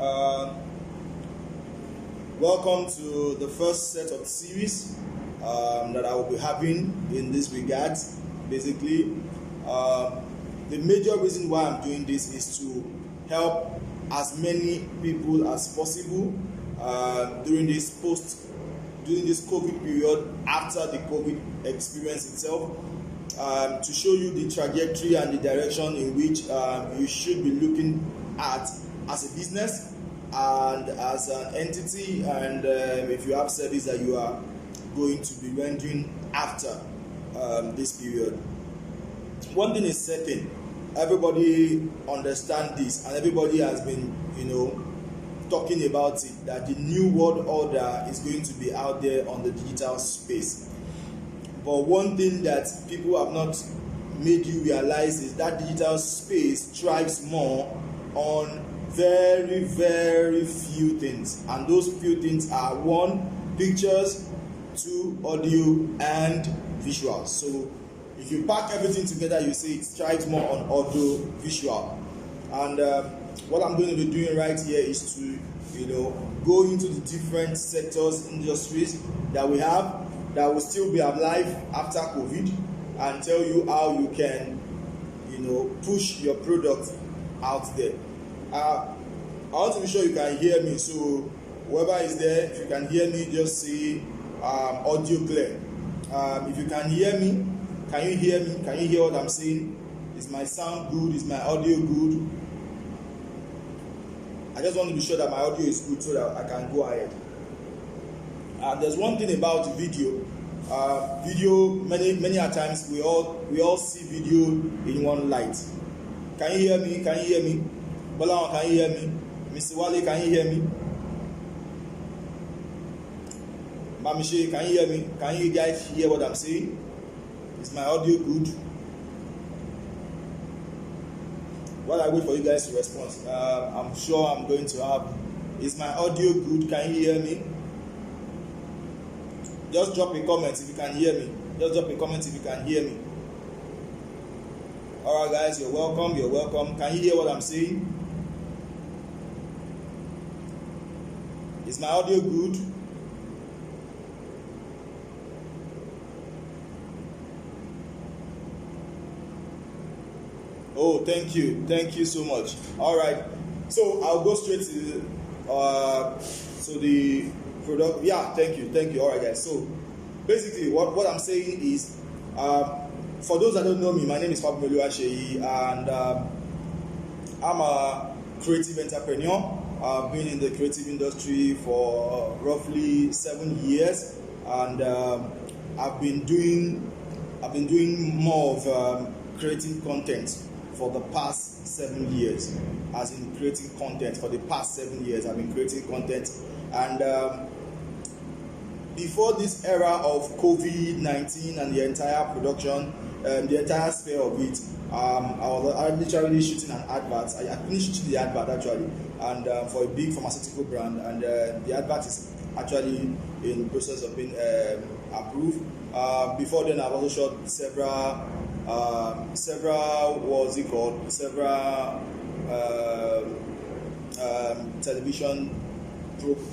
Uh, Welcome to the first set of series that I will be having in this regard. Basically, the major reason why I'm doing this is to help as many people as possible during this COVID period, after the COVID experience itself, to show you the trajectory and the direction in which you should be looking at as a business and as an entity, and if you have service that you are going to be rendering after this period. One thing is certain: everybody understands this, and everybody has been, talking about it, that the new world order is going to be out there on the digital space. But one thing that people have not made you realize is that digital space thrives more on very, very few things, and those few things are: one, pictures; two, audio; and visual. So if you pack everything together, you say it thrives more on audio visual. And what I'm going to be doing right here is to go into the different sectors, industries that we have that will still be alive after COVID, and tell you how you can push your product out there. I want to be sure you can hear me, so whoever is there, if you can hear me, just say audio clear. If you can hear me, can you hear me? Can you hear what I'm saying? Is my sound good? Is my audio good? I just want to be sure that my audio is good so that I can go ahead. There's one thing about video. Video, many a times we all see video in one light. Can you hear me? Can you hear me? Bola, can you hear me? Mr. Wale, can you hear me? Mamishe, can you hear me? Can you guys hear what I'm saying? Is my audio good? While I wait for you guys to respond, I'm sure I'm going to have. Is my audio good? Can you hear me? Just drop a comment if you can hear me. Just drop a comment if you can hear me. Alright guys, you're welcome. You're welcome. Can you hear what I'm saying? Is my audio good? Oh, thank you so much. All right, so I'll go straight to the product. Yeah, thank you. All right, guys. So basically, what I'm saying is, for those that don't know me, my name is Fabio Oluwaseyi, and I'm a creative entrepreneur. I've been in the creative industry for roughly 7 years, and I've been doing more of creating content for the past 7 years. As in creating content for the past 7 years, I've been creating content. And before this era of COVID-19 and the entire production, the entire sphere of it, I was literally shooting an advert. I finished shooting the advert actually, and for a big pharmaceutical brand, and the advert is actually in the process of being approved. Before then, I've also shot several television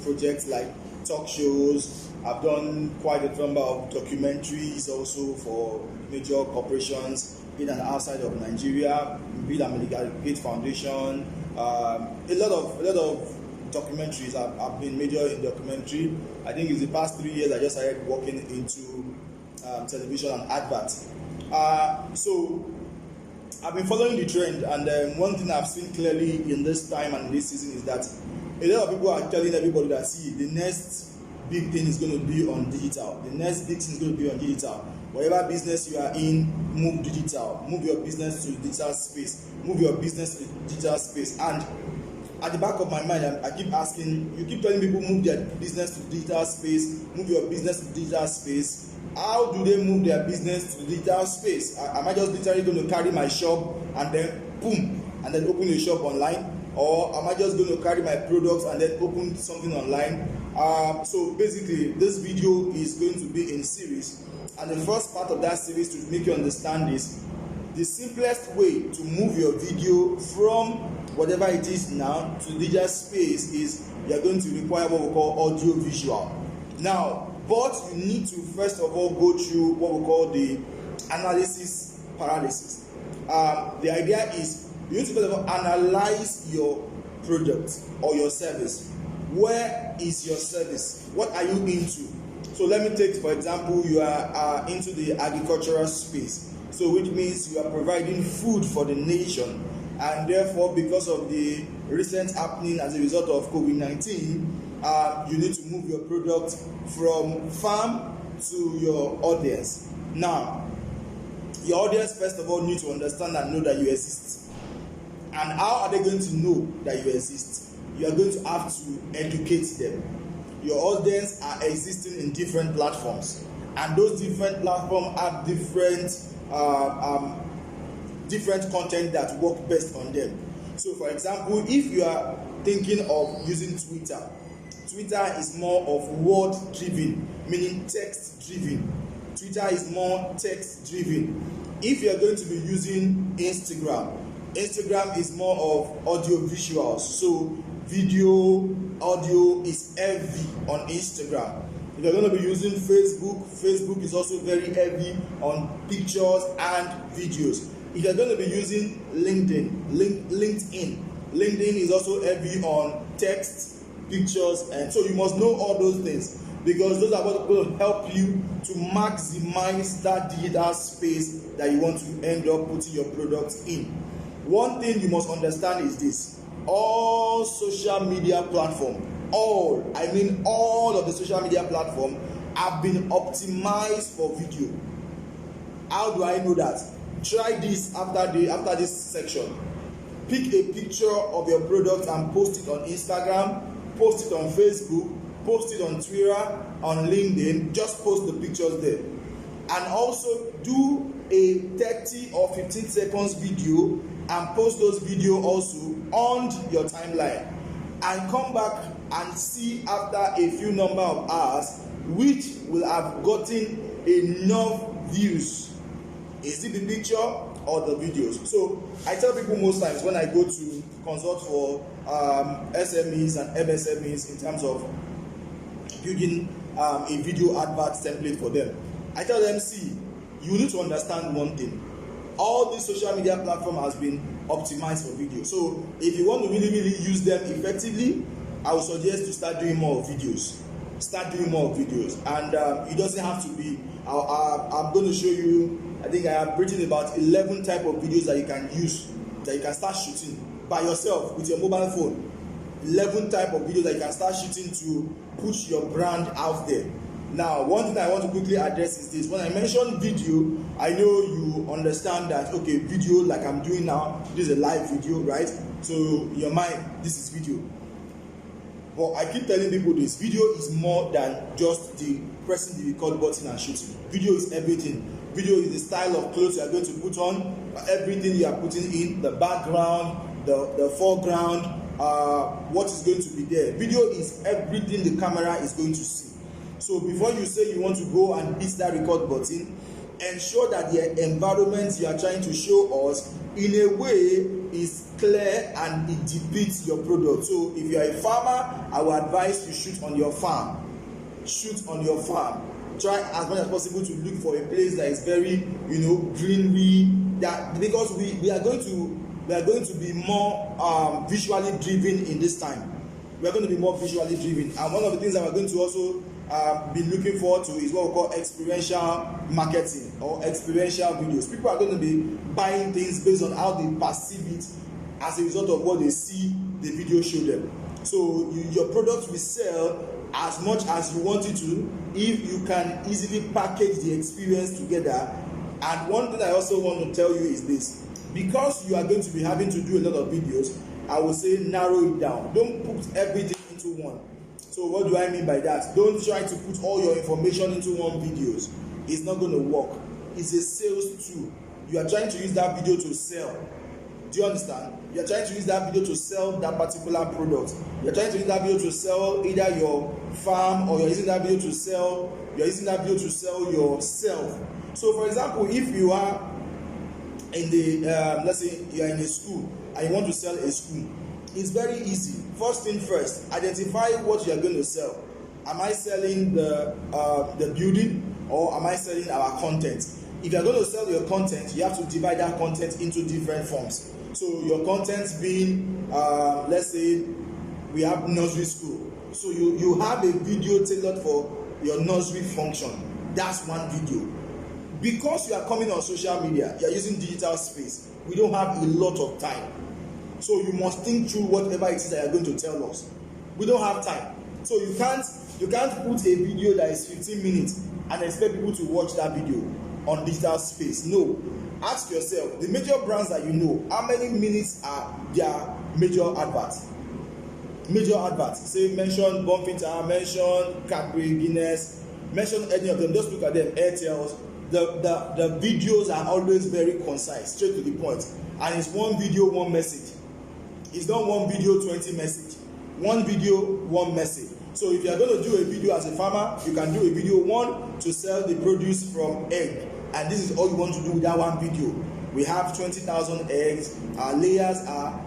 projects like talk shows. I've done quite a number of documentaries also for major corporations in and outside of Nigeria, Bill and Melinda Gates Foundation. A lot of documentaries. I've been major in documentary. I think it's the past 3 years I just started working into television and adverts. So I've been following the trend, and one thing I've seen clearly in this time and this season is that a lot of people are telling everybody that, see, the next big thing is going to be on digital. The next big thing is going to be on digital. Whatever business you are in, move digital. Move your business to the digital space. Move your business to the digital space. And at the back of my mind, I keep asking, you keep telling people move their business to the digital space, move your business to the digital space. How do they move their business to the digital space? Am I just literally going to carry my shop and then boom, and then open a shop online? Or am I just going to carry my products and then open something online? So basically, this video is going to be in series, and the first part of that series to make you understand this the simplest way to move your video from whatever it is now to the digital space is you are going to require what we call audio visual. Now, but you need to first of all go through what we call the analysis paralysis. The idea is you need to first of all analyze your product or your service. Where is your service? What are you into? So let me take, for example, you are into the agricultural space. So which means you are providing food for the nation, and therefore because of the recent happening as a result of COVID-19, you need to move your product from farm to your audience. Now, your audience first of all need to understand and know that you exist. And how are they going to know that you exist? You are going to have to educate them. Your audience are existing in different platforms, and those different platforms have different content that work best on them. So for example, if you are thinking of using Twitter is more of word driven, meaning text driven. Twitter is more text driven. If you are going to be using Instagram is more of audio visuals. So video, audio is heavy on Instagram. If you're going to be using Facebook is also very heavy on pictures and videos. If you're going to be using LinkedIn is also heavy on text, pictures, and so you must know all those things, because those are what will help you to maximize that digital space that you want to end up putting your products in. One thing you must understand is this: all social media platforms, all of the social media platforms have been optimized for video. How do I know that? Try this after this section. Pick a picture of your product and post it on Instagram, post it on Facebook, post it on Twitter, on LinkedIn. Just post the pictures there. And also do a 30 or 15 seconds video and post those videos also on your timeline, and come back and see after a few number of hours which will have gotten enough views. Is it the picture or the videos? So I tell people most times when I go to consult for SMEs and MSMEs in terms of building a video advert template for them, I tell them, see, you need to understand one thing: all these social media platform has been optimized for video. So if you want to really use them effectively, I would suggest to start doing more videos. And it doesn't have to be. I'm going to show you. I think I have written about 11 type of videos that you can use, that you can start shooting by yourself with your mobile phone. 11 type of videos that you can start shooting to push your brand out there. Now, one thing I want to quickly address is this: when I mention video, I know you understand that, okay, video like I'm doing now, this is a live video, right? So in your mind, this is video. But I keep telling people this: video is more than just the pressing the record button and shooting. Video is everything. Video is the style of clothes you are going to put on, everything you are putting in, the background, the foreground, what is going to be there. Video is everything the camera is going to see. So before you say you want to go and hit that record button, ensure that the environment you are trying to show us in a way is clear and it depicts your product. So if you are a farmer, I would advise you shoot on your farm. Try as much as possible to look for a place that is very, greenery. That because we are going to be more visually driven in this time. We are going to be more visually driven, and one of the things that we're going to also be looking forward to is what we call experiential marketing or experiential videos. People are going to be buying things based on how they perceive it as a result of what they see the video show them. So your product will sell as much as you want it to if you can easily package the experience together. And one thing I also want to tell you is this: because you are going to be having to do a lot of videos, I would say narrow it down. Don't put everything into one. So what do I mean by that? Don't try to put all your information into one videos. It's not going to work. It's a sales tool. You are trying to use that video to sell. Do you understand? You are trying to use that video to sell that particular product. You are trying to use that video to sell either your farm, or you're using that video to sell yourself. So for example, if you are in the let's say you are in a school and you want to sell a school, it's very easy. First thing first, identify what you are going to sell. Am I selling the building, or am I selling our content? If you are going to sell your content, you have to divide that content into different forms. So your content being let's say we have nursery school, so you have a video tailored for your nursery function. That's one video. Because you are coming on social media, you are using digital space, we don't have a lot of time, so you must think through whatever it is that you are going to tell us. We don't have time, so you can't put a video that is 15 minutes and expect people to watch that video on digital space. No. Ask yourself, the major brands that you know, how many minutes are their major adverts? Say, mention Bonfita, mention Cadbury, Guinness, mention any of them. Just look at them. Airtel. The videos are always very concise, straight to the point, and it's one video, one message. It's not one video, 20 message. One video, one message. So if you are going to do a video as a farmer, you can do a video, one, to sell the produce from egg, and this is all you want to do with that one video. We have 20,000 eggs. Our layers are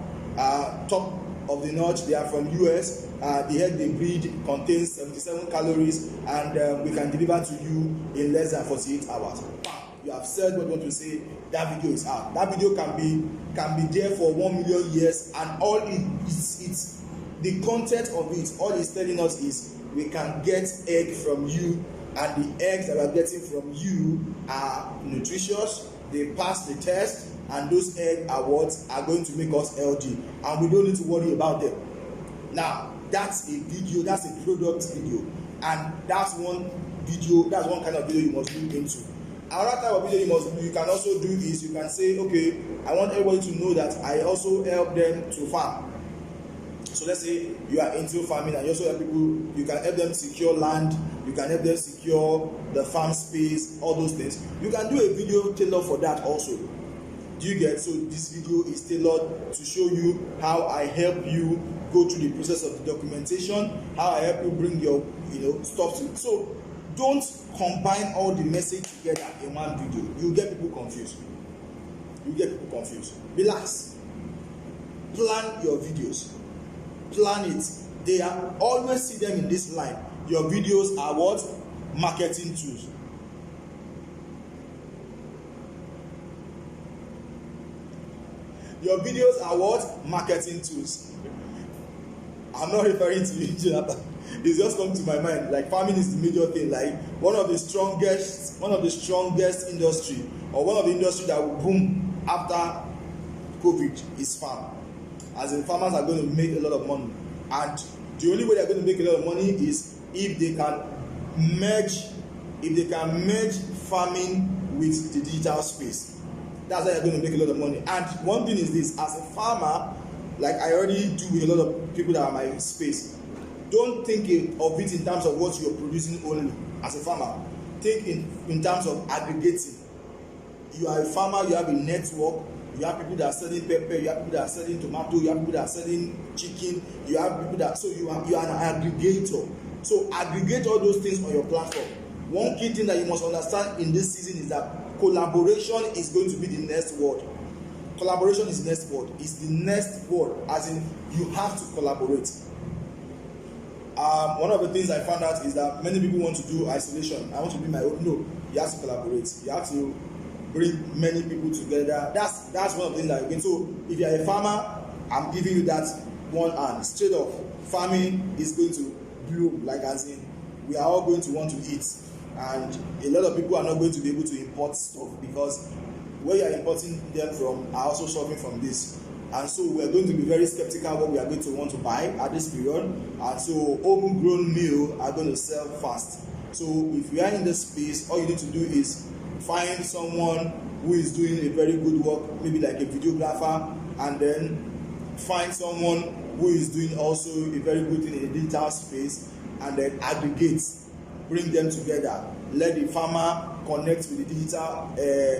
top of the notch. They are from US. The egg they breed contains 77 calories, and we can deliver to you in less than 48 hours. You have said what you want to say. That video is out. That video can be there for 1 million years, and all it's the content of it. All it's telling us is we can get egg from you, and the eggs that we are getting from you are nutritious. They pass the test, and those eggs are what are going to make us healthy, and we don't need to worry about them. Now, that's a video, that's a product video, and that's one kind of video you must look into. Another type of video you can also do is you can say, okay, I want everybody to know that I also help them to farm. So let's say you are into farming and you also help people, you can help them secure land, you can help them secure the farm space, all those things. You can do a video tailored for that also. Do you get? So this video is tailored to show you how I help you go through the process of the documentation, how I help you bring your stuff to. So don't combine all the message together in one video. You get people confused. Relax. Plan your videos. Plan it. They are always see them in this line. Your videos are what? Marketing tools. Your videos are what? Marketing tools. I'm not referring to you, Jonathan. It's just come to my mind. Like, farming is the major thing. Like, one of the strongest industry, or one of the industry that will boom after COVID is farm. As in, farmers are going to make a lot of money, and the only way they're going to make a lot of money is if they can merge farming with the digital space. That's how you're going to make a lot of money. And one thing is this: as a farmer, like I already do with a lot of people that are in my space, don't think of it in terms of what you're producing only. As a farmer, think in terms of aggregating. You are a farmer, you have a network. You have people that are selling pepper, you have people that are selling tomato, you have people that are selling chicken, you have people that, so you are an aggregator. So aggregate all those things on your platform. One key thing that you must understand in this season is that collaboration is going to be the next word. Collaboration is the next word. It's the next word, as in you have to collaborate. One of the things I found out is that many people want to do isolation. I want to be my own. No, you have to collaborate. You have to bring many people together. That's one of the things that you can. So if you are a farmer, I'm giving you that one hand. Straight off, farming is going to bloom, like as in we are all going to want to eat, and a lot of people are not going to be able to import stuff because where you are importing them from are also suffering from this. And so we are going to be very skeptical what we are going to want to buy at this period, and so homegrown meal are going to sell fast. So if you are in this space, all you need to do is find someone who is doing a very good work, maybe like a videographer, and then find someone who is doing also a very good thing in the digital space, and then aggregate, bring them together. Let the farmer connect with the digital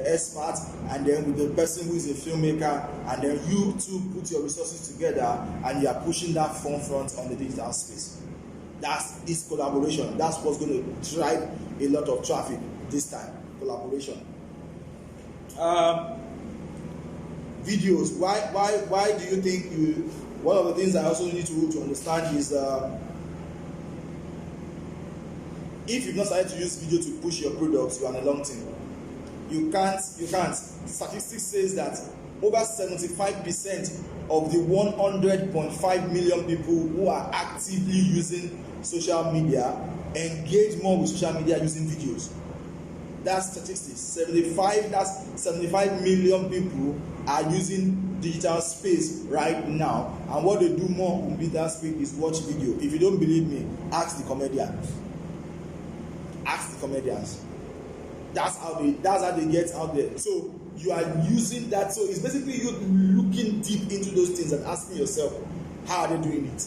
expert, and then with the person who is a filmmaker, and then you two put your resources together, and you are pushing that front on the digital space. That's its collaboration. That's what's going to drive a lot of traffic this time. Collaboration. videos. Why do you think you? One of the things I also need to understand is if you've not started to use video to push your products, you are on a long team. You can't. Statistics says that over 75% of the 100.5 million people who are actively using social media engage more with social media using videos. That's statistics. 75 million people are using digital space right now, and what they do more in digital space is watch video. If you don't believe me, ask the comedians. That's how they get out there. So you are using that. So it's basically you looking deep into those things and asking yourself, how are they doing it?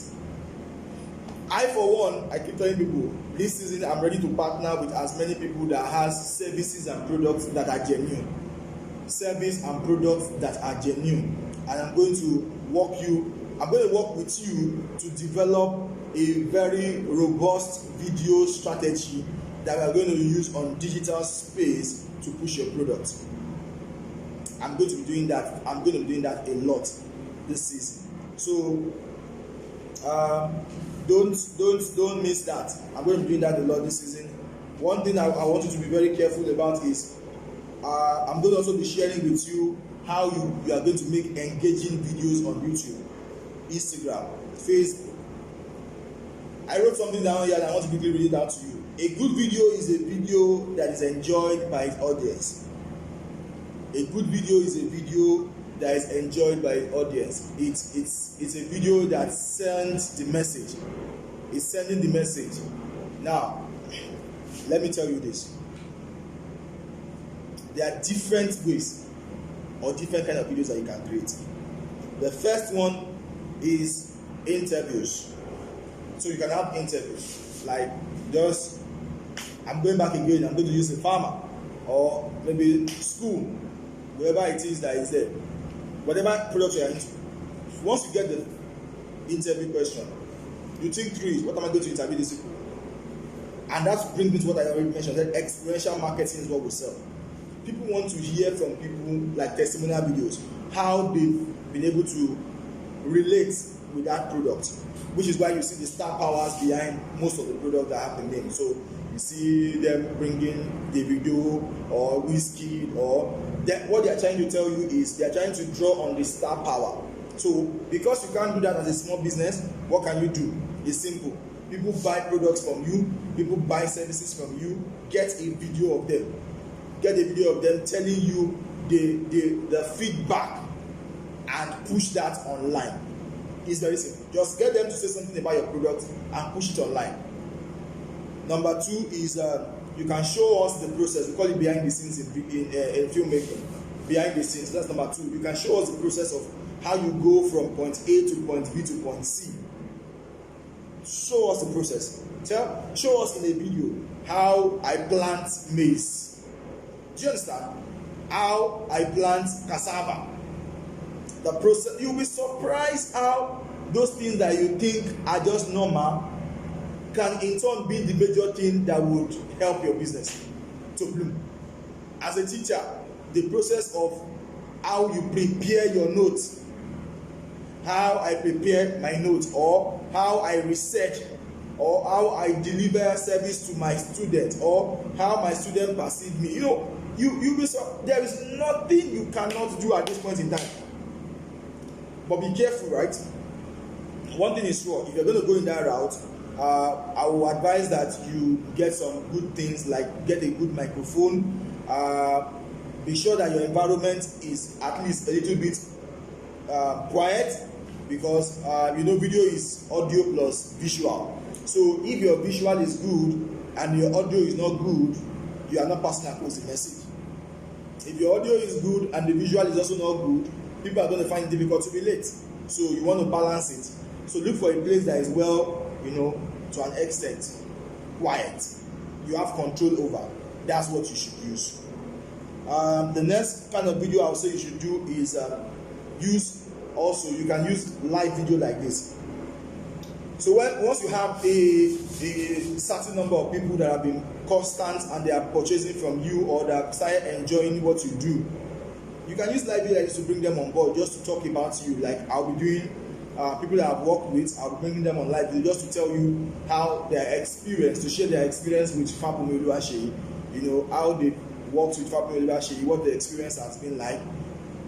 I, for one, I keep telling people, this season I'm ready to partner with as many people that has services and products that are genuine. Service and products that are genuine. And I'm going to work with you to develop a very robust video strategy that we are going to use on digital space to push your product. I'm going to be doing that. I'm going to be doing that a lot this season. So don't miss that. I'm going to be doing that a lot this season. One thing I want you to be very careful about is I'm going to also be sharing with you how you are going to make engaging videos on YouTube, Instagram, Facebook. I wrote something down here and I want to quickly read it out to you. A good video is a video that is enjoyed by its audience. A good video is a video that is enjoyed by its audience. It's a video that sends the message. It's sending the message. Now, let me tell you this. There are different ways or different kind of videos that you can create. The first one is interviews. So you can have interviews like just, I'm going back again, I'm going to use a farmer or maybe school, wherever it is that is there. Whatever product you are into. Once you get the interview question, you think through it, what am I going to interview these people? And that brings me to what I already mentioned, that experiential marketing is what we sell. People want to hear from people like testimonial videos, how they've been able to relate with that product, which is why you see the star powers behind most of the products that have been named. So you see them bringing the video or whiskey, or that what they are trying to tell you is they are trying to draw on the star power. So because you can't do that as a small business, what can you do? It's simple. People buy products from you, people buy services from you, get a video of them. Get a video of them telling you the feedback and push that online. It's very simple. Just get them to say something about your product and push it online. Number two is you can show us the process. We call it behind the scenes in filmmaking. Behind the scenes. That's number two. You can show us the process of how you go from point A to point B to point C. Show us the process. Show us in a video how I plant maize. Do you understand? How I plant cassava. The process. You'll be surprised how those things that you think are just normal can in turn be the major thing that would help your business to bloom. As a teacher, the process of how you prepare your notes, how I prepare my notes, or how I research, or how I deliver service to my students, or how my students perceive me. There is nothing you cannot do at this point in time. But be careful, right? One thing is sure, if you're going to go in that route, I will advise that you get some good things, like get a good microphone. Be sure that your environment is at least a little bit quiet, because video is audio plus visual. So if your visual is good and your audio is not good, you are not passing across the message. If your audio is good and the visual is also not good, people are going to find it difficult to relate. So you want to balance it. So look for a place that is well, to an extent, quiet. You have control over. That's what you should use. The next kind of video I would say you should do is you can use live video like this. So once you have a certain number of people that have been constant and they are purchasing from you, or that start enjoying what you do, you can use live video like this to bring them on board, just to talk about you. Like I'll be doing people that I've worked with, I'll be bringing them on live video just to tell you how their experience, to share their experience with Fabumi Oluwaseyi, you know, how they worked with Fabumi Oluwaseyi, what the experience has been like.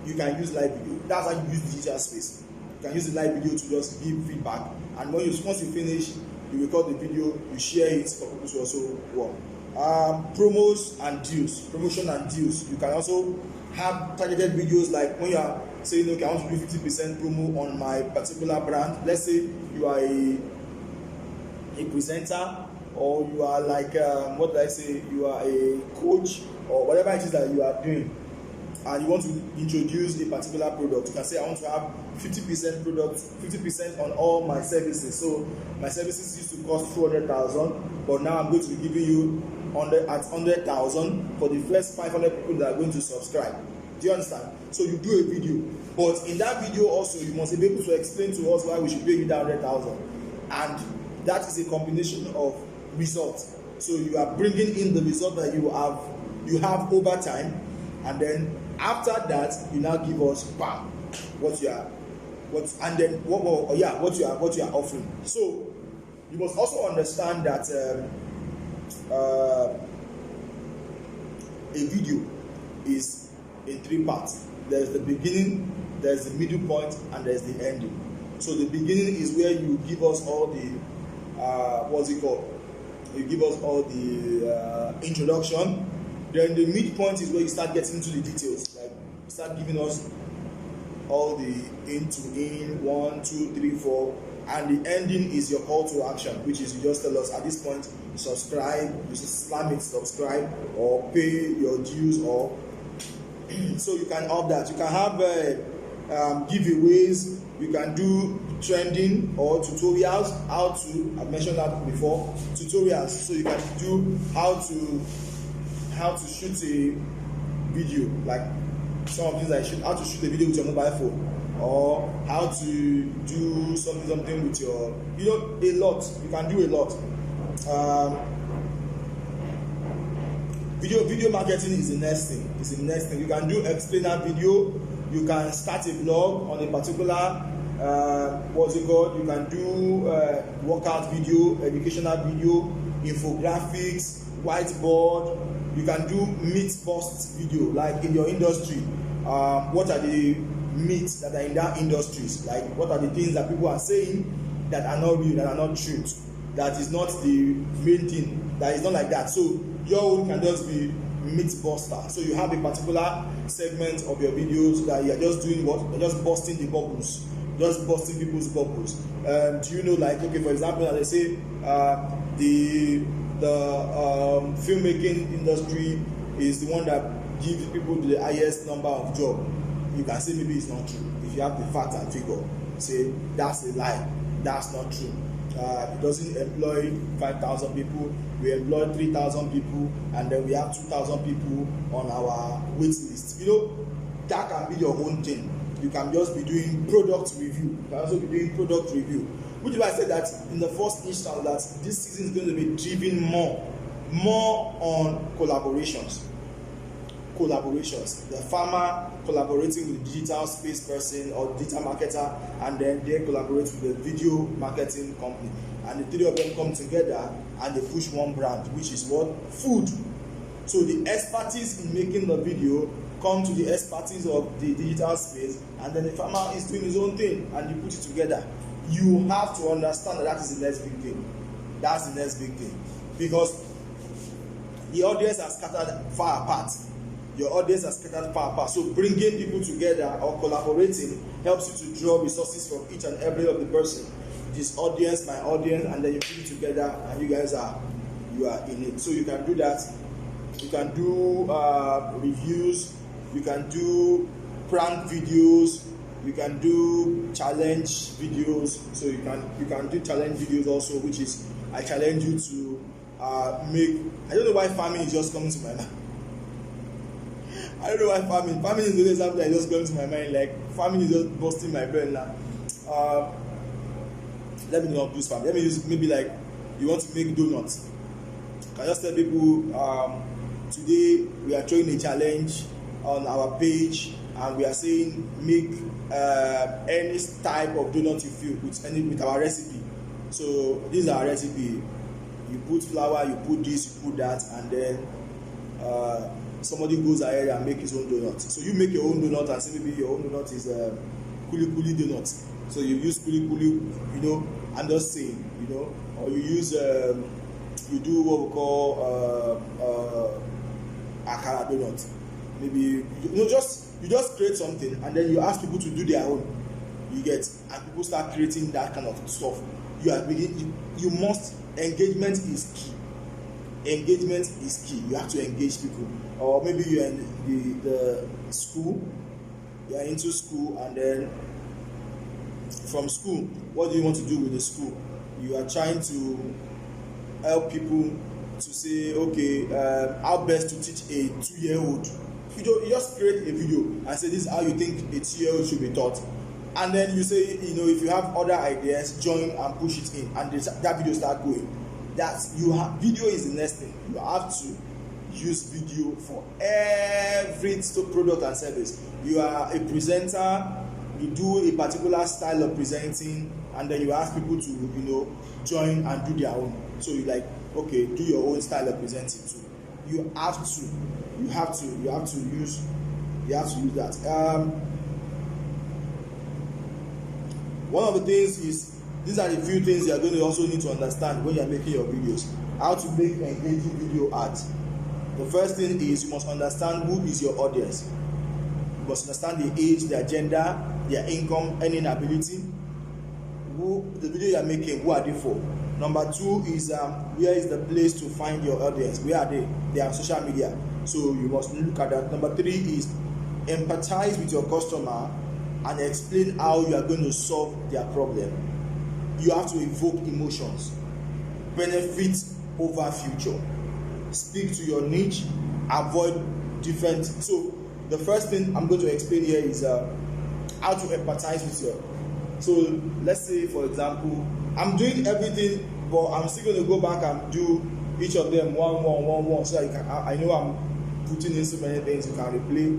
You can use live video. That's how you use digital space. You can use the live video to just give feedback, and once you finish, you record the video, you share it for people to also work. Promos and deals, promotion and deals. You can also have targeted videos, like when you are saying, okay, I want to do 50% promo on my particular brand. Let's say you are a presenter, or you are like you are a coach, or whatever it is that you are doing, and you want to introduce a particular product. You can say, I want to have 50% on all my services. So my services used to cost 200,000, but now I'm going to be giving you at 100,000 for the first 500 people that are going to subscribe. Do you understand? So you do a video, but in that video also you must be able to explain to us why we should pay you that 100,000, and that is a combination of results. So you are bringing in the result that you have over time, and then after that you now give us what you are offering. So you must also understand that a video is in three parts. There's the beginning, there's the middle point, and there's the ending. So the beginning is where you give us all the you give us all the introduction. Then the midpoint is where you start getting into the details, like you start giving us all the in, 1, 2, 3, 4, and the ending is your call to action, which is you just tell us at this point, subscribe, you just slam it, subscribe, or pay your dues, or so you can opt that. You can have giveaways, you can do trending or tutorials, I've mentioned that before, tutorials, so you can do how to shoot a video, like some of these how to shoot a video with your mobile phone, or how to do something with your, a lot. You can do a lot. Video marketing is the next thing. You can do explainer video. You can start a blog on a particular you can do workout video, educational video, infographics, whiteboard. You can do myth bust video, like in your industry. What are the myths that are in that industries? Like, what are the things that people are saying that are not real, that are not truth, that is not the main thing, that is not like that. So your own can just be myth buster. So you have a particular segment of your videos that you are just doing what? You're just busting the bubbles, just busting people's bubbles. Do you know, like, okay, for example, as I say, the filmmaking industry is the one that gives people the highest number of jobs. You can say maybe it's not true. If you have the fact and figure, say that's a lie, that's not true. It doesn't employ 5,000 people, we employ 3,000 people, and then we have 2,000 people on our wait list. That can be your own thing. You can just be doing product review. You can also be doing product review. Which is why I said that in the first instance that this season is going to be driven more on collaborations. The farmer collaborating with the digital space person or digital marketer, and then they collaborate with the video marketing company, and the three of them come together and they push one brand, which is what? Food. So the expertise in making the video come to the expertise of the digital space, and then the farmer is doing his own thing, and you put it together. You have to understand that is the next big thing. That's the next big thing, because the audience are scattered far apart. Your audience are scattered far apart. So bringing people together or collaborating helps you to draw resources from each and every of the person. This audience, my audience, and then you put it together, and you are in it. So you can do that. You can do reviews. You can do prank videos. You can do challenge videos. So you can do challenge videos also, which is I challenge you to make. I don't know why farming is just coming to my mind. I don't know why farming is always something that just comes to my mind. Like, farming is just busting my brain now. Let me not use farming. Let me use maybe like you want to make donuts. I just tell people today we are throwing a challenge on our page. and we are saying make any type of donut you feel with our recipe. So this is our recipe. You put flour, you put this, you put that, and then somebody goes ahead and make his own donut. So you make your own donut and say maybe your own donut is kuli kuli donut. So you use kuli kuli, I'm just saying, or you use you do what we call akara donut. Maybe you just create something and then you ask people to do their own. You get, and people start creating that kind of stuff. You must, engagement is key. Engagement is key. You have to engage people. Or maybe you're in the school, you are into school, and then from school, what do you want to do with the school? You are trying to help people to say, okay, how best to teach a 2-year-old. You just create a video and say this is how you think a 2-year-old should be taught, and then you say, if you have other ideas, join and push it in, and that video start going. Video is the next thing. You have to use video for every product and service. You are a presenter, you do a particular style of presenting, and then you ask people to join and do their own. So you like, okay, do your own style of presenting too. You have to use that. One of the things is, these are the few things you are going to also need to understand when you are making your videos. How to make engaging video ads. The first thing is you must understand who is your audience. You must understand the age, their gender, their income, earning ability. The video you are making, who are they for? Number 2 is where is the place to find your audience? Where are they? They are on social media. So you must look at that. Number 3 is empathize with your customer and explain how you are going to solve their problem. You have to evoke emotions. Benefit over future. Speak to your niche. Avoid different. So the first thing I'm going to explain here is how to empathize with your. So let's say, for example, I'm doing everything, but I'm still going to go back and do each of them one, so I know I'm putting in so many things you can replay.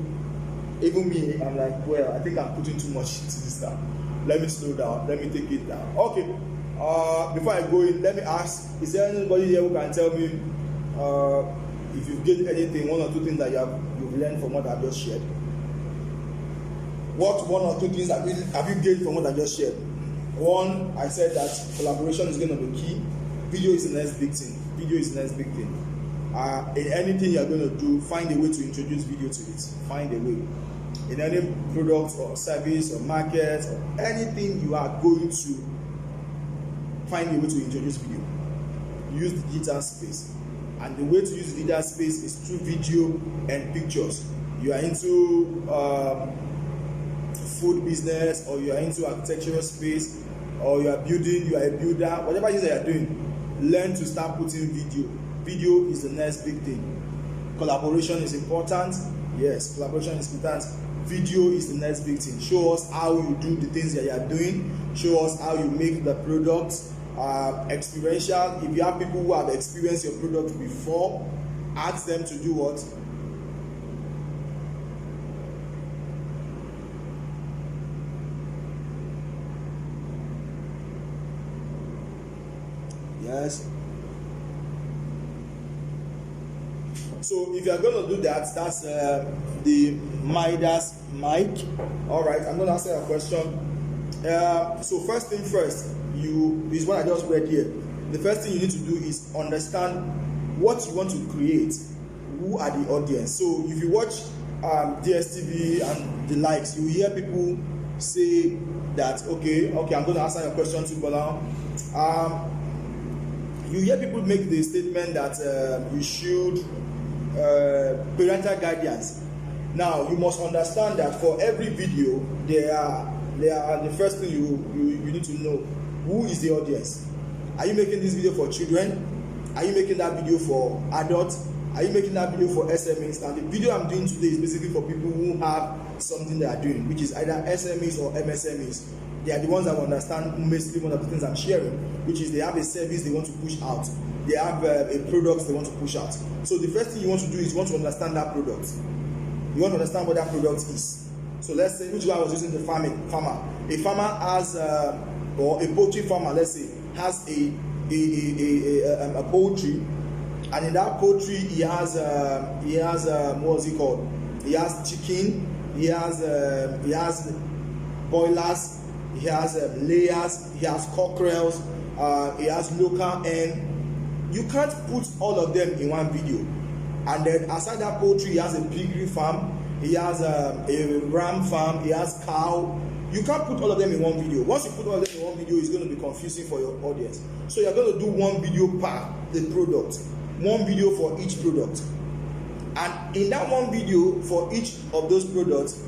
Even me, I'm like, well, I think I'm putting too much into this stuff. Let me slow down. Let me take it down. Okay. Before I go in, let me ask: is there anybody here who can tell me if you've gained anything, 1 or 2 things that you've learned from what I've just shared? What 1 or 2 things have you gained from what I just shared? 1, I said that collaboration is going to be key. Video is the next big thing. In anything you're going to do, find a way to introduce video to it. Find a way. In any product or service or market or anything you are going to, find a way to introduce video. Use the digital space. And the way to use the digital space is through video and pictures. You are into food business, or you are into architectural space, or you are a builder, whatever it is that you are doing, learn to start putting video. Video is the next big thing. Collaboration is important. Yes, collaboration is important. Video is the next big thing. Show us how you do the things that you are doing. Show us how you make the product experiential. If you have people who have experienced your product before, ask them to do what? Yes. So if you are going to do that, that's the Midas mic. All right, I'm going to answer your question. So first thing first, is what I just read here. The first thing you need to do is understand what you want to create. Who are the audience? So if you watch DSTV and the likes, you hear people say that, okay, I'm going to answer your question too, but now, you hear people make the statement that you should parental guidance. Now you must understand that for every video there are the first thing you need to know, who is the audience. Are you making this video for children? Are you making that video for adults? Are you making that video for SMEs? Now the video I'm doing today is basically for people who have something they are doing, which is either SMEs or MSMEs. They are the ones that will understand basically one of the things I'm sharing, which is they have a service they want to push out. They have a product they want to push out. So the first thing you want to do is you want to understand that product. You want to understand what that product is. So let's say, which one I was using the farmer. A farmer has, or a poultry farmer, let's say, has a poultry, and in that poultry he has what's it called? He has chicken, he has boilers, he has layers, he has cockerels, he has local hen. You can't put all of them in one video. And then aside that poultry, he has a piggery farm, he has a ram farm, he has cow. You can't put all of them in one video. Once you put all of them in one video, it's going to be confusing for your audience. So you're going to do one video per the product, one video for each product. And in that one video for each of those products,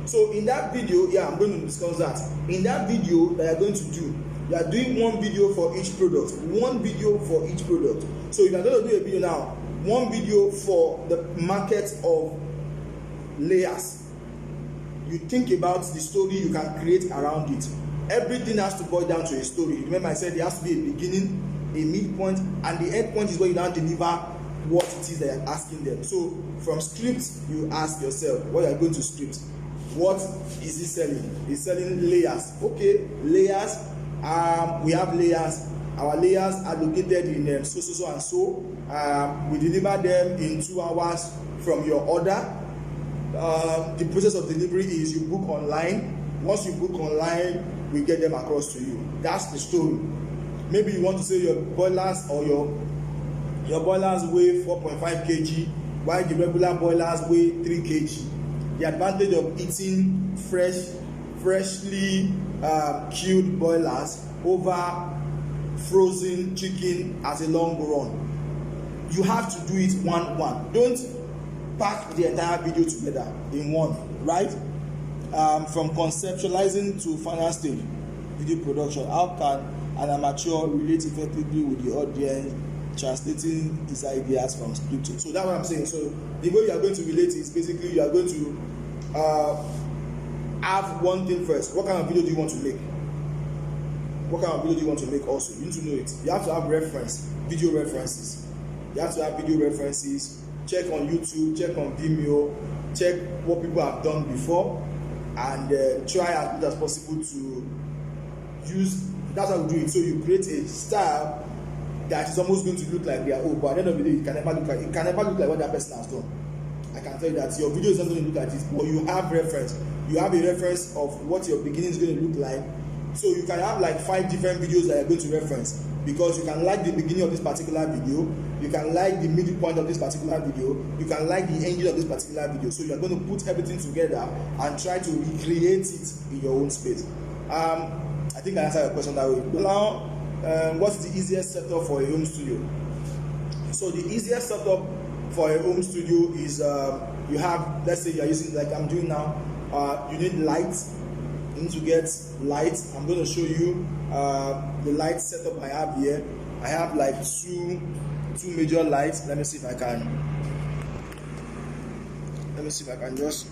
so in that video, I'm going to discuss that. In that video that you're going to do, you are doing one video for each product. One video for each product. So if you're going to do a video now, one video for the market of layers. You think about the story you can create around it. Everything has to boil down to a story. Remember I said there has to be a beginning, a midpoint, and the end point is where you now deliver what it is that you're asking them. So from script, you ask yourself, what you're going to script. What is he selling? He's selling layers. Okay, layers. We have layers. Our layers are located in so and so. We deliver them in 2 hours from your order. The process of delivery is you book online. Once you book online, we get them across to you. That's the story. Maybe you want to say your boilers or your boilers weigh 4.5 kg, while the regular boilers weigh 3 kg. The advantage of eating freshly killed boilers over frozen chicken as a long run. You have to do it one. Don't pack the entire video together in one, right? From conceptualizing to final stage video production. How can an amateur relate effectively with the audience, translating his ideas from scripting? So that's what I'm saying. So the way you are going to relate is basically you are going to have one thing first. What kind of video do you want to make? What kind of video do you want to make also? You need to know it. You have to have video references. You have to have video references. Check on YouTube, check on Vimeo, check what people have done before, and try as much as possible to use. That's how we do it. So you create a style that is almost going to look like their own, but at the end of the day, it can never look like what that person has done. I can tell you that your video is not going to look like this, but you have reference. You have a reference of what your beginning is going to look like. So you can have like 5 different videos that you're going to reference, because you can like the beginning of this particular video, you can like the middle point of this particular video, you can like the ending of this particular video. So you're going to put everything together and try to recreate it in your own space. I think I answered your question that way. Now, what's the easiest setup for a home studio? So the easiest setup for a home studio is you have, let's say you're using, like I'm doing now, you need lights. You need to get lights. I'm going to show you the light setup I have here. I have like two major lights. Let me see if I can just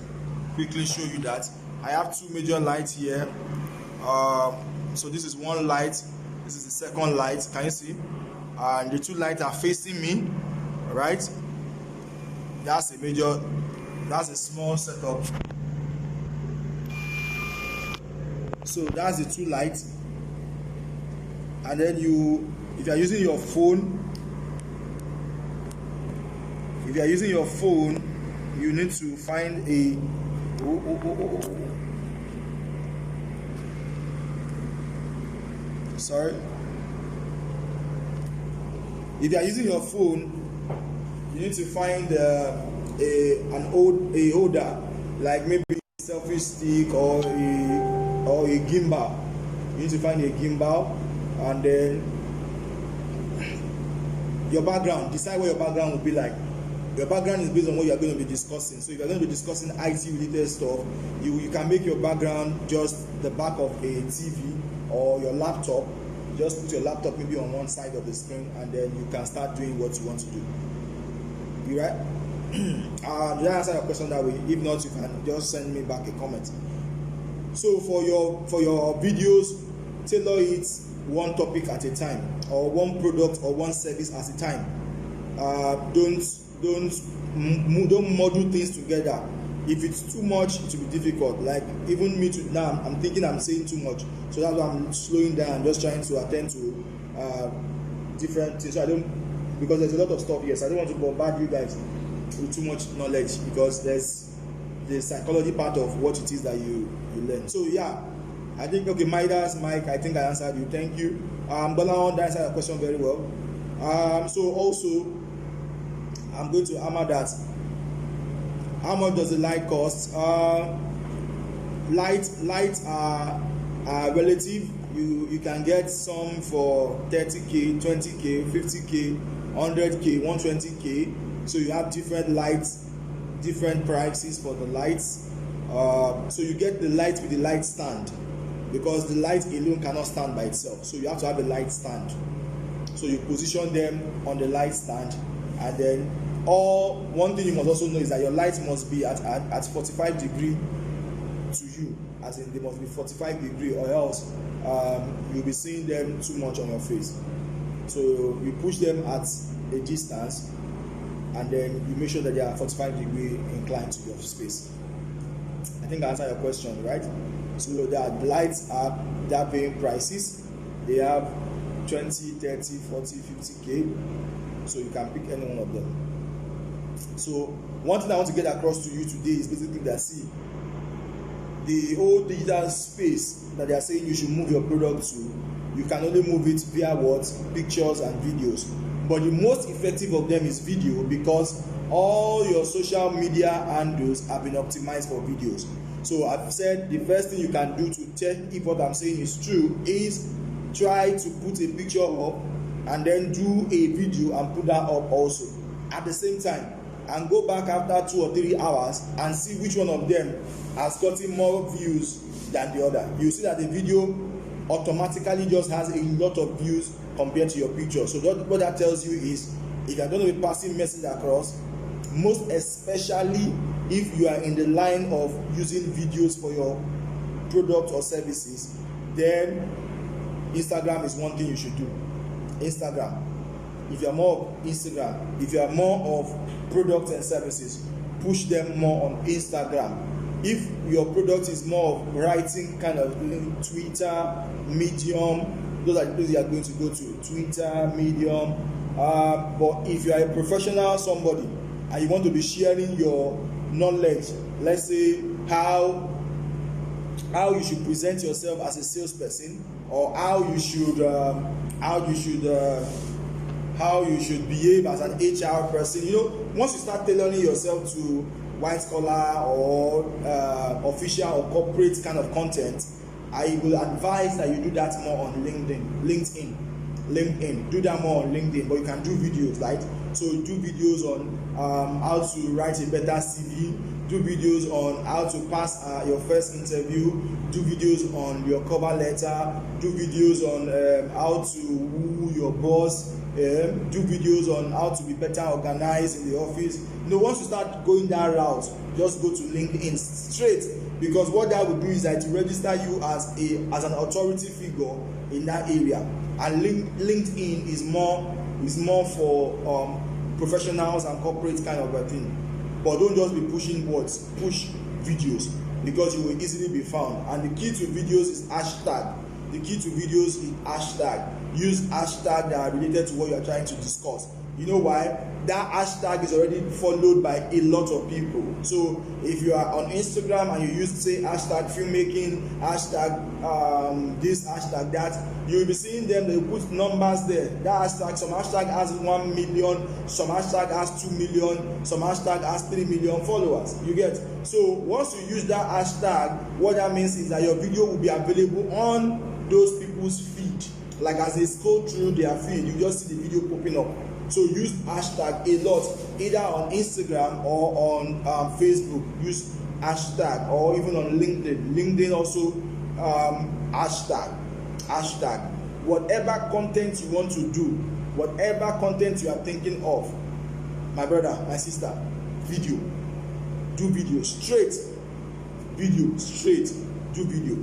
quickly show you that. I have 2 major lights here. So this is one light, this is the second light. Can you see? And the 2 lights are facing me, right? That's a small setup. So that's the 2 lights. And then if you are using your phone, you need to find a sorry. If you are using your phone, you need to find a holder, like maybe a selfie stick or a gimbal. You need to find a gimbal, and then your background. Decide what your background will be like. Your background is based on what you are going to be discussing. So if you are going to be discussing IT related stuff, you can make your background just the back of a TV or your laptop. Just put your laptop maybe on one side of the screen, and then you can start doing what you want to do. You right? Did I answer your question that way? If not, you can just send me back a comment. So for your videos, tailor it one topic at a time, or one product or one service at a time. don't model things together. If it's too much, it will be difficult. Like even me too, now I'm thinking I'm saying too much, so that's why I'm slowing down and just trying to attend to different things. So I don't, because there's a lot of stuff here, so I don't want to bombard you guys with too much knowledge, because there's the psychology part of what it is that you learn. So yeah, I think, okay, Midas, Mike, I think I answered you. Thank you. Bola, that answered your question very well. So also, I'm going to hammer that. How much does the light cost? Lights are relative. You can get some for 30k, 20k, 50k, 100k, 120k. So you have different lights, different prices for the lights. So you get the light with the light stand, because the light alone cannot stand by itself. So you have to have a light stand. So you position them on the light stand, and then one thing you must also know is that your light must be at 45 degree to you, as in they must be 45 degree, or else you'll be seeing them too much on your face. So you push them at a distance, and then you make sure that they are 45 degree inclined to your space. I think I answered your question, right? So the lights are paying prices. They have 20, 30, 40, 50k. So you can pick any one of them. So one thing I want to get across to you today is basically that, see, the whole digital space that they are saying you should move your product to, you can only move it via what? Pictures and videos. But the most effective of them is video, because all your social media handles have been optimized for videos. So I've said the first thing you can do to check if what I'm saying is true is try to put a picture up and then do a video and put that up also at the same time, and go back after 2 or 3 hours and see which one of them has gotten more views than the other. You see that the video automatically just has a lot of views compared to your picture. So what that tells you is, if you're going to be passing message across, most especially if you are in the line of using videos for your product or services, then Instagram is one thing you should do. Instagram. If you are more of Instagram, if you are more of products and services, push them more on Instagram. If your product is more of writing kind of thing, Twitter, Medium, those are the places you are going to go to. Twitter, Medium. But if you are a professional somebody and you want to be sharing your knowledge, let's say how you should present yourself as a salesperson, or how you should behave as an HR person. You know, once you start tailoring yourself to white collar or official or corporate kind of content, I will advise that you do that more on LinkedIn. Do that more on LinkedIn, but you can do videos, right? So do videos on how to write a better CV, do videos on how to pass your first interview, do videos on your cover letter, do videos on how to woo your boss, do videos on how to be better organized in the office. You know, once you start going that route, just go to LinkedIn straight, because what that will do is that it will register you as an authority figure in that area. And LinkedIn is more for professionals and corporate kind of a thing. But don't just be pushing words, push videos, because you will easily be found. And the key to videos is hashtag. The key to videos is hashtag. Use hashtag that are related to what you are trying to discuss. You know why? That hashtag is already followed by a lot of people. So if you are on Instagram and you use, say, hashtag filmmaking, hashtag this, hashtag that, you will be seeing them. They put numbers there. That hashtag, some hashtag has 1 million, some hashtag has 2 million, some hashtag has 3 million followers. You get? So once you use that hashtag, what that means is that your video will be available on those people's feed. Like as they scroll through their feed, you just see the video popping up. So use hashtag a lot, either on Instagram or on Facebook. Use hashtag, or even on LinkedIn. LinkedIn also hashtag. Whatever content you want to do, whatever content you are thinking of, my brother, my sister, video. Do video straight. Video straight. Do video.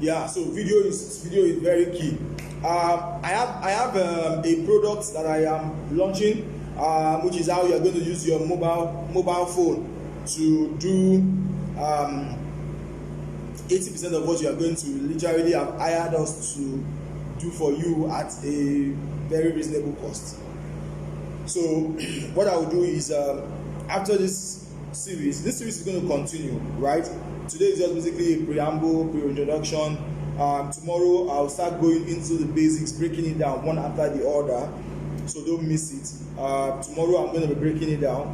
Yeah, so video is very key. I have a product that I am launching, which is how you are going to use your mobile phone to do 80% of what you are going to literally have hired us to do for you at a very reasonable cost. So what I will do is after this series is going to continue, right? Today is just basically a preamble, pre-introduction. Tomorrow I'll start going into the basics, breaking it down one after the other, so don't miss it. Tomorrow I'm going to be breaking it down,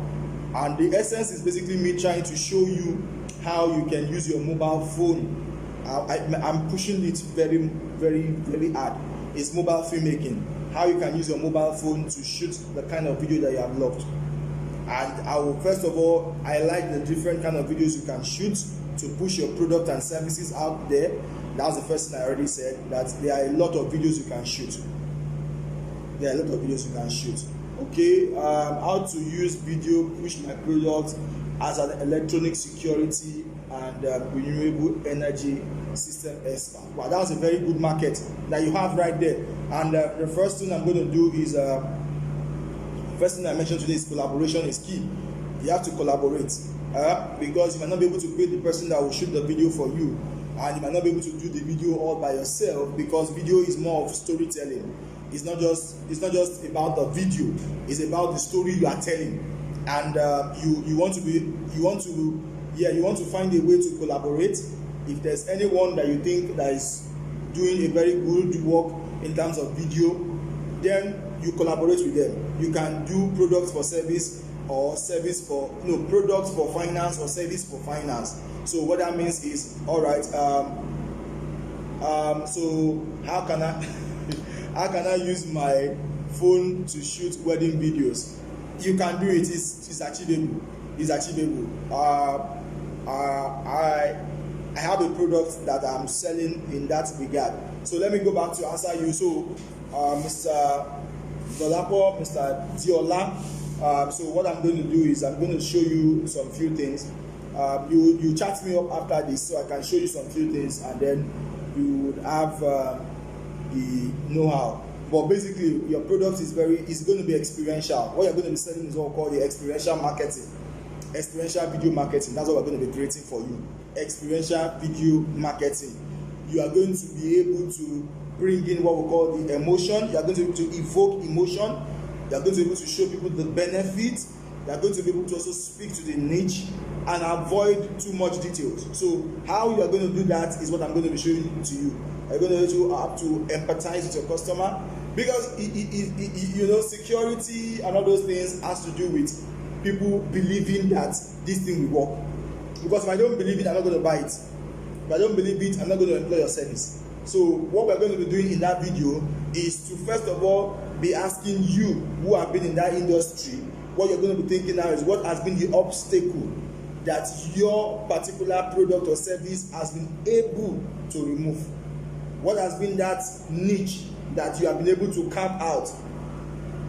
and the essence is basically me trying to show you how you can use your mobile phone. I'm pushing it very, very, very hard. It's mobile filmmaking. How you can use your mobile phone to shoot the kind of video that you have loved. And I will first of all highlight the different kind of videos you can shoot to push your product and services out there. That's the first thing I already said, that there are a lot of videos you can shoot. Okay, how to use video, push my product as an electronic security and renewable energy system expert. Wow, that's a very good market that you have right there. And the first thing I'm going to do is, first thing I mentioned today is collaboration is key. You have to collaborate because you might not be able to pay the person that will shoot the video for you, and you might not be able to do the video all by yourself, because video is more of storytelling. It's not just about the video, it's about the story you are telling. And you want to find a way to collaborate. If there's anyone that you think that is doing a very good work in terms of video, then you collaborate with them. You can do products for service, or products for finance or service for finance. So what that means is, all right, so how can I use my phone to shoot wedding videos? You can do it. It's achievable. I have a product that I'm selling in that regard. So let me go back to answer you. So Mr. Dolapo, Mr. Diola, so what I'm going to do is I'm going to show you some few things. You chat me up after this so I can show you some few things, and then you would have the know-how. But basically, your product is going to be experiential. What you're going to be selling is what we call the experiential marketing, experiential video marketing. That's what we're going to be creating for you. Experiential video marketing. You are going to be able to bring in what we call the emotion. You are going to be able to evoke emotion. You are going to be able to show people the benefits. You are going to be able to also speak to the niche and avoid too much details. So how you are going to do that is what I'm going to be showing to you. You're going to have to empathize with your customer, because security and all those things has to do with people believing that this thing will work. Because if I don't believe it, I'm not going to buy it. If I don't believe it, I'm not going to employ your service. So what we're going to be doing in that video is to first of all be asking you who have been in that industry. What you're going to be thinking now is, what has been the obstacle that your particular product or service has been able to remove? What has been that niche that you have been able to carve out?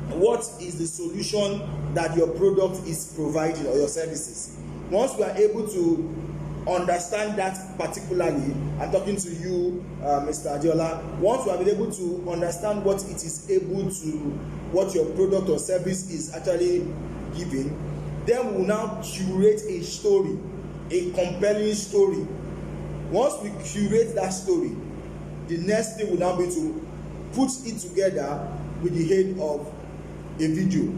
What is the solution that your product is providing or your services? Once we are able to understand that particularly, I'm talking to you, Mr. Adiola, once we have been able to understand what it is able to, what your product or service is actually giving, then we will now curate a story, a compelling story. Once we curate that story, the next thing will now be to put it together with the head of a video,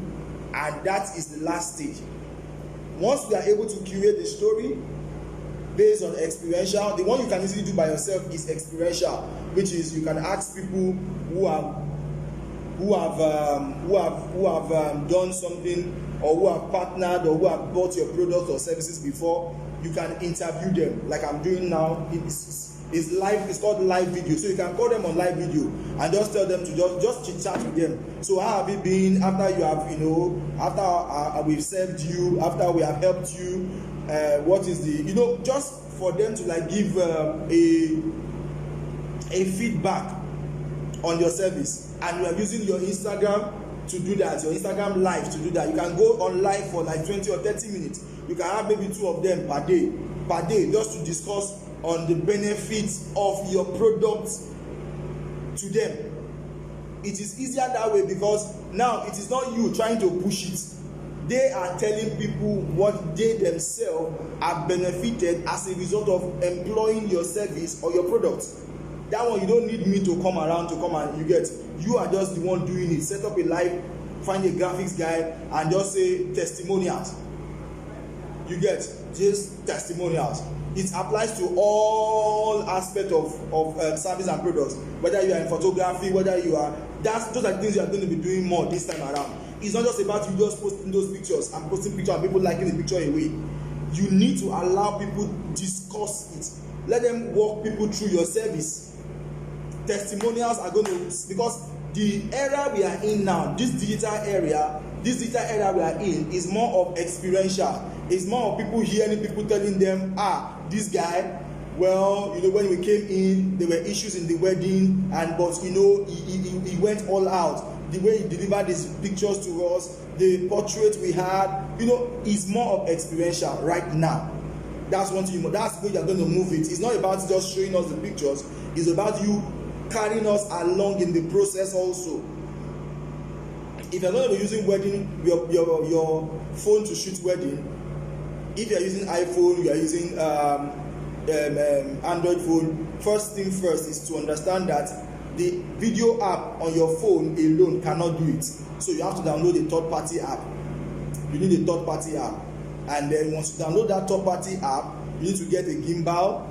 and that is the last stage. Once we are able to curate the story based on experiential, the one you can easily do by yourself is experiential, which is you can ask people who have done something, or who have partnered, or who have bought your products or services before. You can interview them like I'm doing now. It's live. It's called live video. So you can call them on live video and just tell them to just chit chat with them. So how have you been after you have, after we've served you, after we have helped you? What is the, just for them to like give a feedback on your service. And you are using your Instagram to do that, your Instagram live to do that. You can go on live for like 20 or 30 minutes. You can have maybe 2 of them per day, just to discuss on the benefits of your product to them. It is easier that way because now it is not you trying to push it. They are telling people what they themselves have benefited as a result of employing your service or your product. That one you don't need me to come around to come and you are just the one doing it. Set up a live, find a graphics guy and just say testimonials. You get just testimonials. It applies to all aspects of service and products. Whether you are in photography, whether you are those are the things you are going to be doing more this time around. It's not just about you just posting those pictures and posting pictures and people liking the picture away. You need to allow people discuss it. Let them walk people through your service. Testimonials are going to, because the era we are in now, this digital era we are in is more of experiential. It's more of people hearing people telling them, this guy, well, when we came in, there were issues in the wedding, but he went all out. The way he delivered his pictures to us, the portrait we had, is more of experiential right now. That's one thing. That's the way you're going to move it. It's not about just showing us the pictures. It's about you carrying us along in the process also. If you're going to be using your phone to shoot wedding, if you're using iPhone, you are using Android phone, first thing first is to understand that the video app on your phone alone cannot do it. So you have to download a third-party app. You need a third-party app. And then once you download that third-party app, you need to get a gimbal.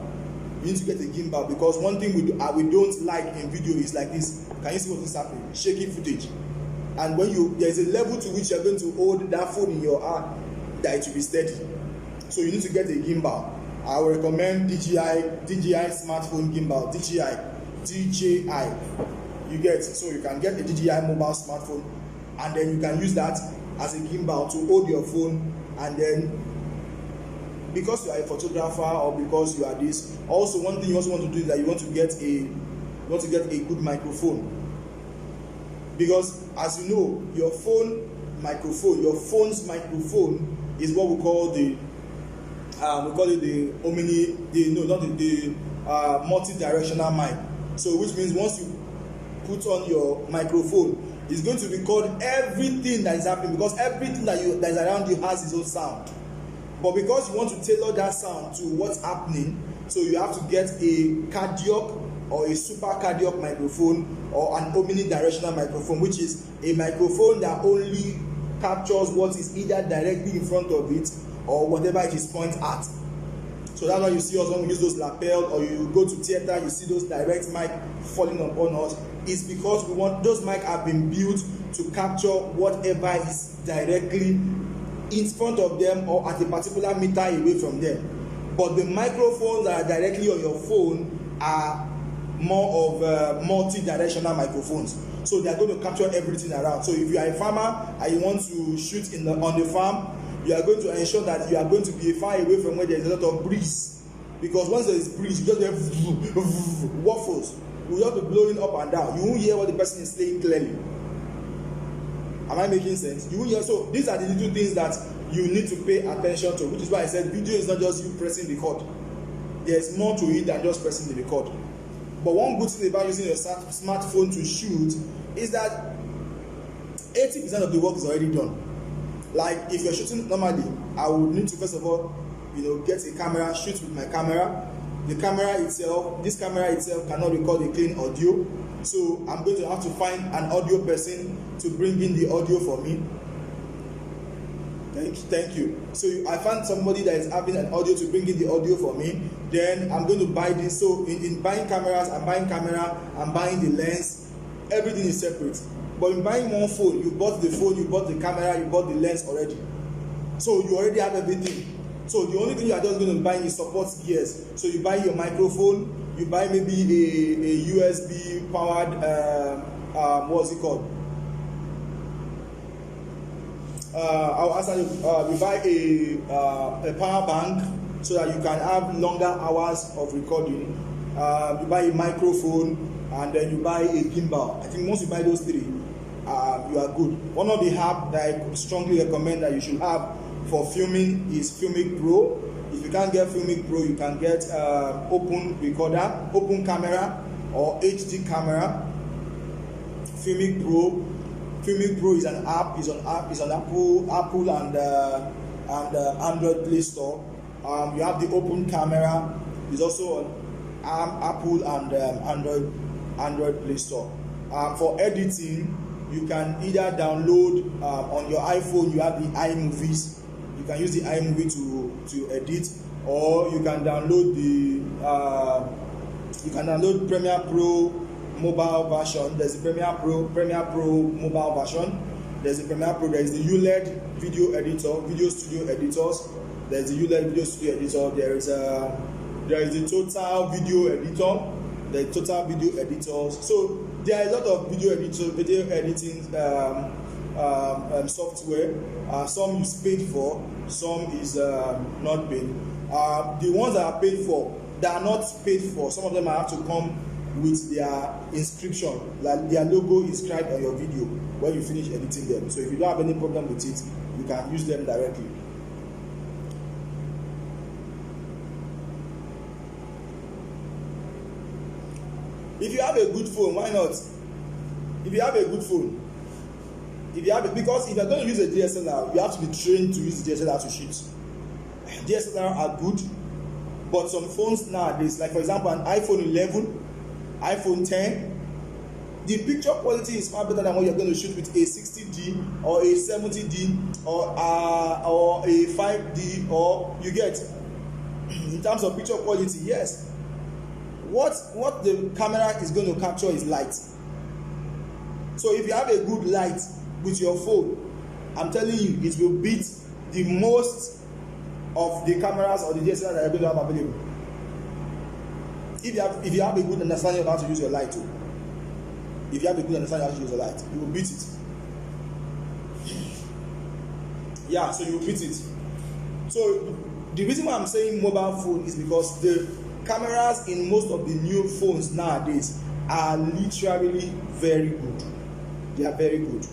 Because one thing we don't like in video is like this. Can you see what is happening? Shaky footage. And when there is a level to which you're going to hold that phone in your hand that it will be steady. So you need to get a gimbal. I will recommend DJI smartphone gimbal. DJI. You get, so you can get a DJI mobile smartphone, and then you can use that as a gimbal to hold your phone. And then because you are a photographer or because you are this, also one thing you also want to do is that you want to get a good microphone. Because as you know, your phone's microphone is what we call the multi-directional mic. So which means once you put on your microphone, it's going to record everything that is happening, because everything that is around you has its own sound. But because you want to tailor that sound to what's happening, so you have to get a cardiac or a super cardiac microphone or an omnidirectional microphone, which is a microphone that only captures what is either directly in front of it or whatever it is point at. So that's why you see us when we use those lapel, or you go to theater, you see those direct mic falling upon us. It's because we want those mic have been built to capture whatever is directly in front of them or at a particular meter away from them. But the microphones that are directly on your phone are more of multi-directional microphones. So they are going to capture everything around. So if you are a farmer and you want to shoot on the farm, you are going to ensure that you are going to be far away from where there is a lot of breeze. Because once there is breeze, you just have waffles. You will just be blowing up and down. You won't hear what the person is saying clearly. Am I making sense? You won't hear. So these are the little things that you need to pay attention to, which is why I said video is not just you pressing record. There's more to it than just pressing the record. But one good thing about using your smartphone to shoot is that 80% of the work is already done. Like if you're shooting normally, I would need to first of all, get a camera, shoot with my camera. This camera itself cannot record a clean audio. So I'm going to have to find an audio person to bring in the audio for me. Thank you. So I found somebody that is having an audio to bring in the audio for me. Then I'm going to buy this. So in buying cameras, I'm buying camera, I'm buying the lens. Everything is separate. But in buying one phone, you bought the phone, you bought the camera, you bought the lens already. So you already have everything. So the only thing you are just going to buy is support gears. So you buy your microphone, you buy maybe a USB powered, what's it called? I'll answer you. You buy a power bank so that you can have longer hours of recording. You buy a microphone, and then you buy a gimbal. I think once you buy those three, you are good. One of the apps that I strongly recommend that you should have for filming is Filmic Pro. If you can't get Filmic Pro, you can get Open Recorder, Open Camera, or HD Camera. Filmic Pro is an app. Is on Apple and Android Play Store. You have the Open Camera. It's also on Apple and Android Play Store. For editing, you can either download on your iPhone. You have the iMovies. You can use the iMovie to edit, or you can download Premiere Pro mobile version. There's the Premiere Pro mobile version. There's the Premiere Pro. There's the ULED video editor, video studio editors. There's the ULED video studio editor. There is the Total video editor. The Total video editors. So there are a lot of video editing software. Some is paid for, some is not paid. The ones that are paid for, that are not paid for, some of them have to come with their inscription, like their logo inscribed on your video when you finish editing them. So if you don't have any problem with it, you can use them directly. If you have a good phone, why not? If you have a good phone, because if you're going to use a DSLR, you have to be trained to use the DSLR to shoot. DSLR are good, but some phones nowadays, like for example an iPhone 11, iPhone 10, the picture quality is far better than what you're going to shoot with a 60D or a 70D or a 5D, or you get. In terms of picture quality, yes. What the camera is going to capture is light. So if you have a good light with your phone, I'm telling you, it will beat the most of the cameras or the DSLR that you're going to have available. If you have a good understanding of how to use your light too. If you have a good understanding of how to use your light, you will beat it. Yeah, so you will beat it. So the reason why I'm saying mobile phone is because the cameras in most of the new phones nowadays are literally very good. They are very good.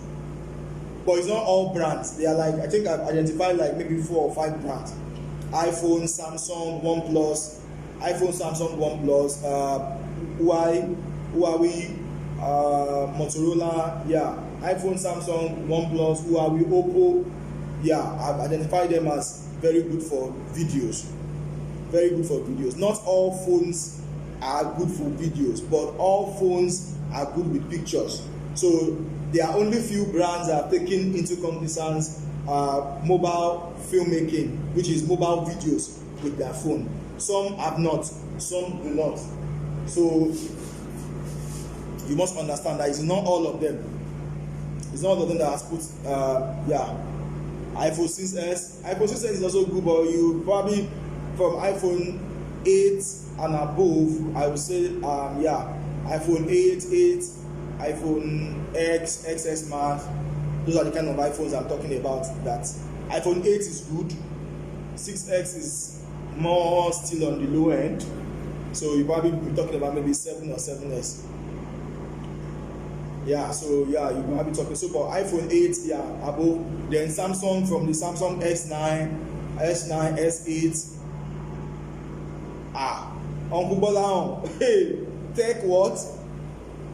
But it's not all brands. They are like, I think I've identified like maybe 4 or 5 brands. iPhone, Samsung, OnePlus, Huawei, Motorola, yeah. iPhone, Samsung, OnePlus, Huawei, Oppo, yeah. I've identified them as very good for videos. Very good for videos. Not all phones are good for videos, but all phones are good with pictures. So there are only few brands that are taking into cognizance mobile filmmaking, which is mobile videos with their phone. Some have not, some do not. So you must understand that it's not all of them. It's not all of them that has put iPhone 6s. iPhone 6s is also good, but you probably from iPhone 8 and above, I would say iPhone 8, iPhone X, XS Max, those are the kind of iPhones I'm talking about. That iPhone 8 is good, 6X is more still on the low end, so you probably be talking about maybe 7 or 7S. Yeah, so yeah, you might be talking. So for iPhone 8, above. Then Samsung, from the Samsung S9, S8. Uncle Bola, hey, tech what?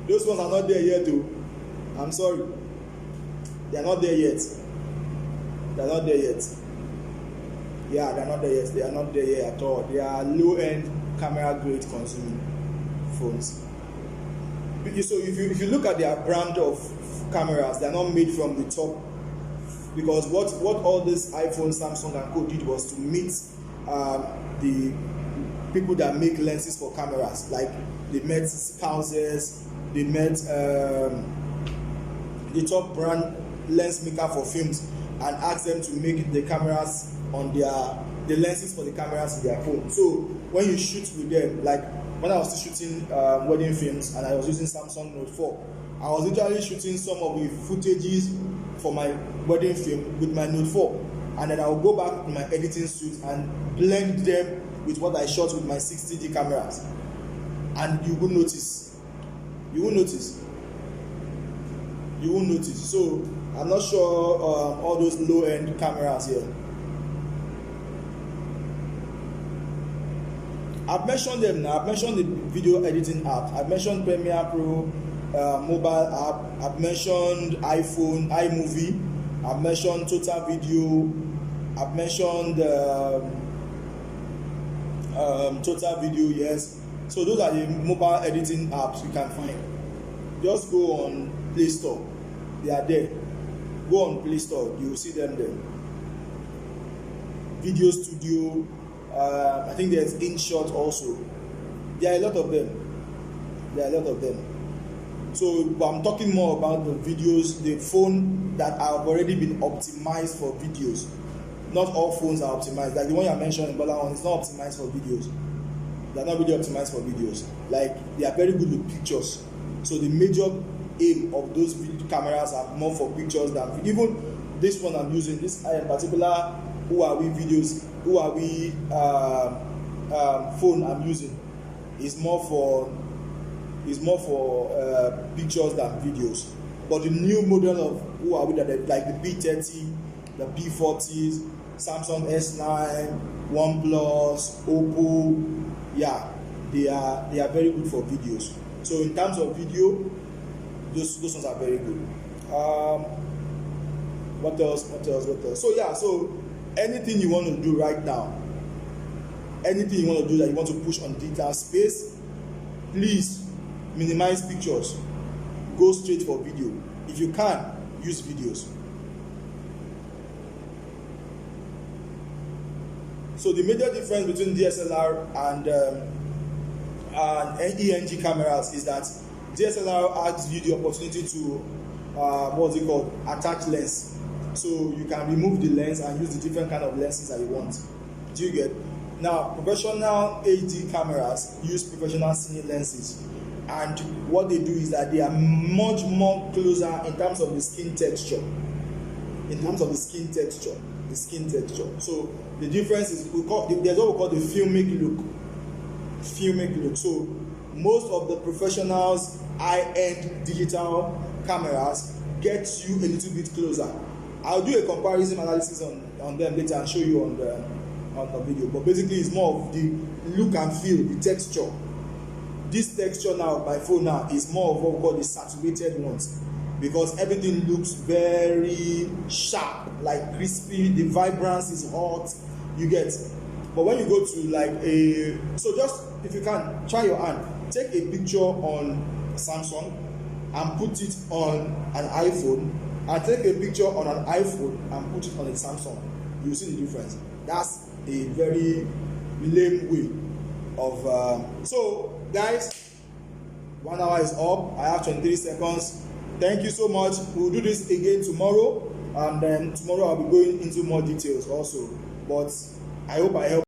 Those ones are not there yet though. I'm sorry. They are not there yet. They are not there yet. Yeah, they are not there yet. They are not there yet at all. They are low-end camera grade consuming phones. So if you look at their brand of cameras, they are not made from the top, because what all this iPhone, Samsung and co did was to meet the people that make lenses for cameras. Like they met spouses, they met the top brand lens maker for films and asked them to make the cameras on the lenses for the cameras in their phone. So when you shoot with them, like when I was still shooting wedding films and I was using Samsung Note 4, I was literally shooting some of the footages for my wedding film with my Note 4, and then I will go back to my editing suite and blend them with what I shot with my 60D cameras, and you will notice. You will notice. So I'm not sure all those low-end cameras here. I've mentioned them now. I've mentioned the video editing app. I've mentioned Premiere Pro, mobile app. I've mentioned iPhone, iMovie. I've mentioned Total Video. I've mentioned Total Video. Yes. So those are the mobile editing apps you can find. Just go on Play Store. They are there. Go on Play Store. You will see them there. Video Studio. I think there's InShot also. There are a lot of them. So I'm talking more about the videos, the phone that have already been optimized for videos. Not all phones are optimized. Like the one you mentioned, Bola, it's not optimized for videos. They are not really optimized for videos. Like they are very good with pictures. So the major aim of those video cameras are more for pictures than video. Even this one I'm using, this in particular Huawei videos, Huawei phone I'm using is more for pictures than videos. But the new model of Huawei that like the P30, the P40s, Samsung S9, OnePlus, Oppo, yeah, they are very good for videos. So in terms of video, those ones are very good. What else? So yeah, so anything you want to do right now, anything you want to do that you want to push on digital space, please minimize pictures. Go straight for video. If you can, use videos. So the major difference between DSLR and ENG cameras is that DSLR gives you the opportunity to attach lens. So you can remove the lens and use the different kind of lenses that you want. Do you get? Now, professional HD cameras use professional cine lenses, and what they do is that they are much more closer in terms of the skin texture. So the difference is there's what we call the filmic look. So most of the professionals high-end digital cameras get you a little bit closer. I'll do a comparison analysis on them later and show you on the video. But basically, it's more of the look and feel, the texture. This texture now, by phone now, is more of what we call the saturated ones, because everything looks very sharp, like crispy. The vibrance is hot. You get. But when you go to so just if you can try your hand, take a picture on Samsung and put it on an iPhone, and take a picture on an iPhone and put it on a Samsung. You see the difference. That's a very lame way of so guys, 1 hour is up. I have 23 seconds. Thank you so much. We'll do this again tomorrow, and then tomorrow I'll be going into more details also. But I hope I helped.